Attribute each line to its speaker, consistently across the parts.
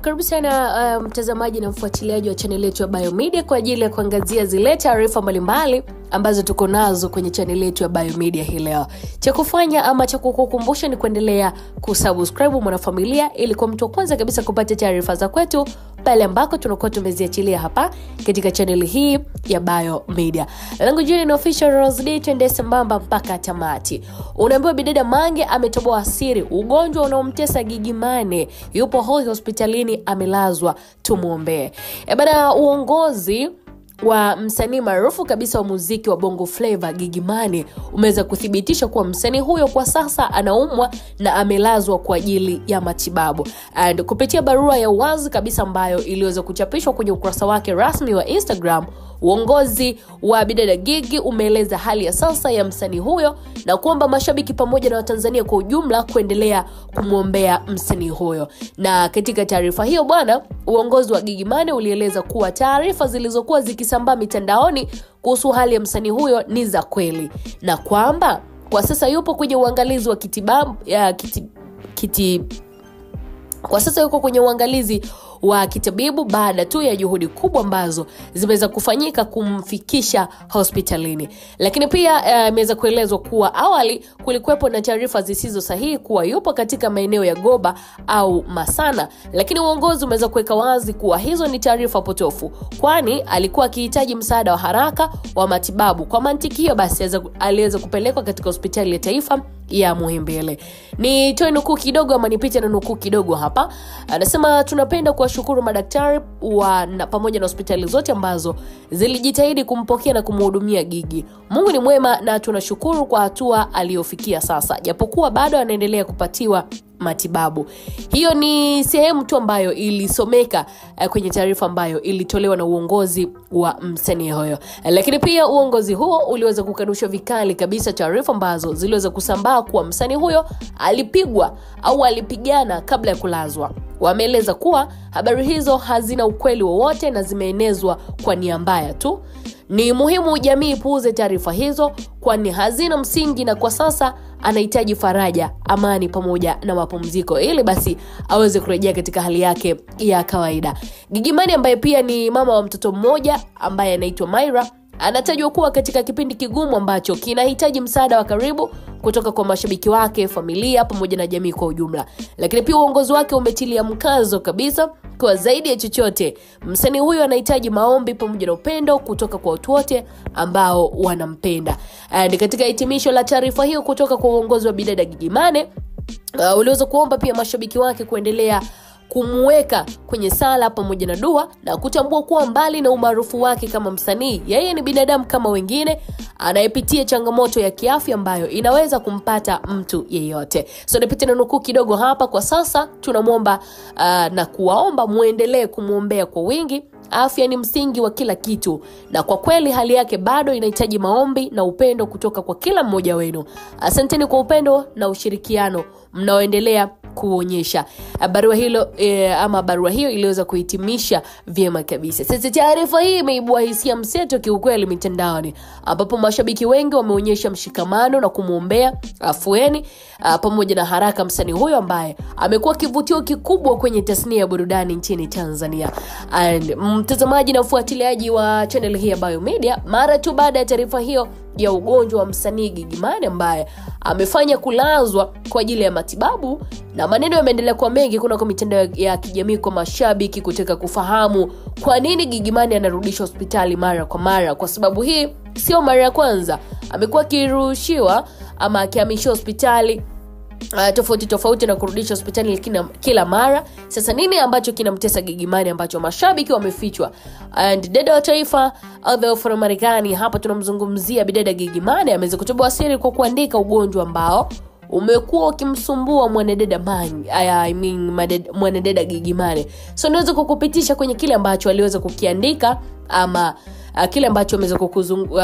Speaker 1: Karibu sana mtazamaji na mfuatiliaji wa channel yetu ya Biomedia kwa ajili ya kuangazia zile taarifa mbalimbali ambazo tuko nazo kwenye channel yetu ya Biomedia hii leo. Cha kufanya ama cha kukukumbusha ni kuendelea kusubscribe mwanafamilia ili kwa mtu wa kwanza kabisa kupata taarifa za kwetu pale ambako tunakuwa tumeziachilia hapa katika channel hii ya Biomedia. Langu jina ni Official Rose D, twende sambamba mpaka tamati. Unaambiwa bidada Mange ametoboa siri ugonjwa unaomtesa Gigy Money. Yupo hospitalini amelazwa, tumuombe. Bana, uongozi wa msanii maarufu kabisa wa muziki wa Bongo Flava Gigy Money umeweza kuthibitisha kuwa msanii huyo kwa sasa anaumwa na amelazwa kwa ajili ya matibabu. And kupitia barua ya wazi kabisa ambayo iliweza kuchapishwa kwenye ukurasa wake rasmi wa Instagram, uongozi wa bidada Gigy umeeleza hali ya sasa ya msanii huyo na kuomba mashabiki pamoja na Watanzania kwa ujumla kuendelea kumuombea msanii huyo. Na katika taarifa hiyo bwana, uongozi wa Gigy Money ulieleza kuwa taarifa zilizokuwa zikisambaa mitandaoni kuhusu hali ya msanii huyo ni za kweli na kwamba kwa sasa yupo kwenye uangalizi wa kwa sasa yuko kwenye uangalizi wa kitabibu baada tu ya juhudi kubwa ambazo zimeweza kufanyika kumfikisha hospitalini. Lakini pia imeweza kuelezwa kuwa awali kulikuwepo na taarifa zisizo sahihi kuwa yupo katika maeneo ya Goba au Masana, lakini uongozi umeweza kuweka wazi kuwa hizo ni taarifa potofu, kwani alikuwa akihitaji msaada wa haraka wa matibabu. Kwa mantiki hiyo basi aliweza kupelekwa katika hospitali ya taifa ya Muhimbele. Ni toe nukuu kidogo ama nipite na nukuu kidogo hapa. Anasema tunapenda kuwashukuru madaktari pamoja na hospitali zote ambazo zilijitahidi kumpokea na kumhudumia Gigy. Mungu ni mwema na tunashukuru kwa hatua aliyofikia sasa, japokuwa bado anaendelea kupatiwa matibabu. Hiyo ni sehemu tu ambayo ilisomeka kwenye taarifa ambayo ilitolewa na uongozi wa msanii huyo. Lakini pia uongozi huo uliweza kukanusha vikali kabisa taarifa ambazo ziliweza kusambaa kuwa msanii huyo alipigwa au alipigana kabla ya kulazwa. Wameeleza kuwa habari hizo hazina ukweli wowote na zimeenezwa kwa nia mbaya tu. Ni muhimu jamii ipuuze taarifa hizo kwani hazina msingi, na kwa sasa anahitaji faraja, amani pamoja na mapumziko ili basi aweze kurejea katika hali yake ya kawaida. Gigy Money ambaye pia ni mama wa mtoto mmoja ambaye anaitwa Myra anatajwa kuwa katika kipindi kigumu ambacho kinahitaji msaada wa karibu kutoka kwa mashabiki wake, familia pamoja na jamii kwa ujumla. Lakini pia uongozi wake umetilia mkazo kabisa kwa zaidi ya chochote msanii huyo anahitaji maombi pamoja na upendo kutoka kwa watu wote ambao wanampenda. And katika hitimisho la taarifa hiyo kutoka kwa uongozi wa bidada Gigy Money, uliweza kuomba pia mashabiki wake kuendelea kumweka kwenye sala pamoja na dua na kutambua kuwa mbali na umaarufu wake kama msanii, yeye ni binadamu kama wengine anayepitia changamoto ya kiafya ambayo inaweza kumpata mtu yeyote. So nipite na nukuu kidogo hapa. Kwa sasa tunamuomba na kuwaomba muendelee kumuombea kwa wingi. Afya ni msingi wa kila kitu na kwa kweli hali yake bado inahitaji maombi na upendo kutoka kwa kila mmoja wenu. Asanteni kwa upendo na ushirikiano mnaoendelea kuonyesha. Barua hiyo iliweza kuhitimisha vyema kabisa. Sasa taarifa hii imeibua hisia mseto kiukweli mitandaoni, ambapo mashabiki wengi wameonyesha mshikamano na kumuombea afueni pamoja na haraka msanii huyo ambaye amekuwa kivutio kikubwa kwenye tasnia ya burudani nchini Tanzania. And mtazamaji na mfuatiliaji wa channel hii ya Biomedia, mara tu baada ya taarifa hiyo ya ugonjwa wa msanii Gigy Money ambaye amefanya kulazwa kwa ajili ya matibabu, na maneno yameendelea kwa mengi kuna kwa mitandao ya kijamii kwa mashabiki kutaka kufahamu kwa nini Gigy Money anarudishwa hospitali mara kwa mara, kwa sababu hii sio mara ya kwanza. Amekuwa akirushiwa ama akihamishwa hospitali tofauti na kurudishwa hospitali kila mara. Sasa nini ambacho kinamtesa Gigy Money ambacho mashabiki wamefichwa? And dada wa taifa from Marekani, hapa tunamzungumzia bidada Gigy Money, ameweza kutoboa siri kwa kuandika ugonjwa ambao umekuwa ukimsumbua mwanadada mwanadada Gigy Money. So naweza kukupitisha kwenye kile ambacho aliweza kukiandika ama kile ambacho ameweza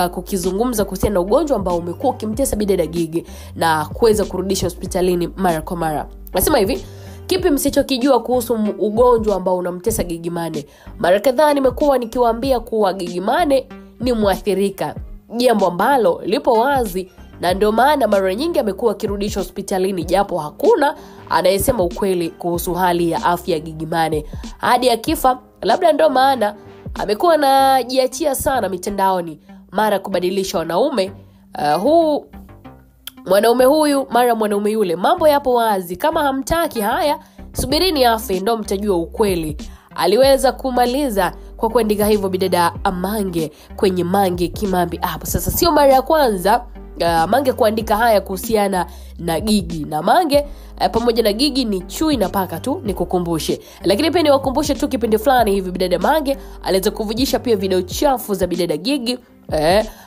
Speaker 1: kukizungumza kuhusiana na ugonjwa ambao umekuwa ukimtesa bidada Gigy na kuweza kurudisha hospitalini mara kwa mara. Nasema hivi, kipi msichokijua kuhusu ugonjwa ambao unamtesa Gigy Money? Mara kadhaa nimekuwa nikiwaambia kuwa Gigy Money ni muathirika, jambo ambalo lipo wazi na ndio maana mara nyingi amekuwa akirudishwa hospitalini, japo hakuna anayesema ukweli kuhusu hali ya afya ya Giggimane hadi akifa. Labda ndio maana amekuwa anajiachia sana mitandaoni, mara kubadilisha wanaume, huu mwanaume huyu mara mwanaume yule. Mambo yapo wazi, kama hamtaki haya subirini afe ndio mtajua ukweli. Aliweza kumaliza kwa kuandika hivyo bidada Mange kwenye Mange Kimambi hapo. Sasa sio mara ya kwanza Mange kuandika haya kuhusiana na Gigi, na Mange pamoja na Gigi ni chui na paka tu, nikukumbushe. Lakini pia niwakumbushe tu kipindi fulani hivi bidada Mange aliweza kuvujisha pia video chafu za bidada Gigi,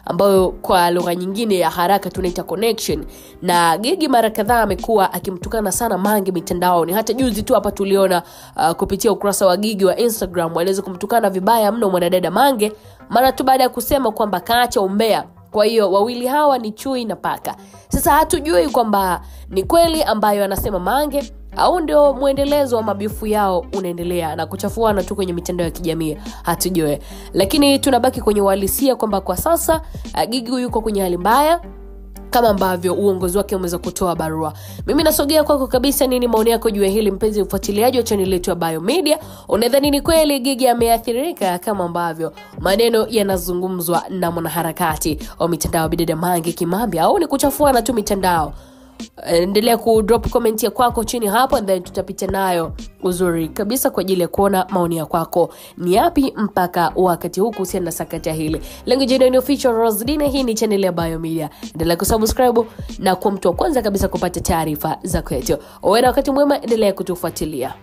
Speaker 1: ambayo kwa lugha nyingine ya haraka tunaita connection. Na Gigi mara kadhaa amekuwa akimtukana sana Mange mitandaoni. Hata juzi tu hapa tuliona kupitia ukurasa wa Gigi wa Instagram aliweza kumtukana vibaya mno mwanadada Mange mara tu baada ya kusema kwamba kaacha umbea. Kwa hiyo wawili hawa ni chui na paka. Sasa hatujui kwamba ni kweli ambayo anasema Mange au ndio muendelezo wa mabifu yao unaendelea na kuchafuana tu kwenye mitandao ya kijamii, hatujui. Lakini tunabaki kwenye uhalisia kwamba kwa sasa Gigi yuko kwenye hali mbaya, kama ambavyo uongozi wake umeweza kutoa barua. Mimi nasogea kwako kabisa, nini maoni yako juu ya hili mpenzi ufuatiliaji wa channel yetu ya Biomedia? Unadhani ni kweli Gigi ameathirika kama ambavyo maneno yanazungumzwa na mwanaharakati wa mitandao bidada Mange Kimambi, au ni kuchafuana tu mitandao? Endelea ku drop comment ya kwako chini hapo, and then tutapita nayo uzuri kabisa kwa ajili ya kuona maoni ya kwako ni yapi mpaka wakati huu kuhusiana na sakata hili. Lengo jina ni official Rosedine, hii ni channel ya Biomedia. Endelea kusubscribe na kuwa mtu wa kwanza kabisa kupata taarifa za kwetu. Uwe na wakati mwema, endelea kutufuatilia.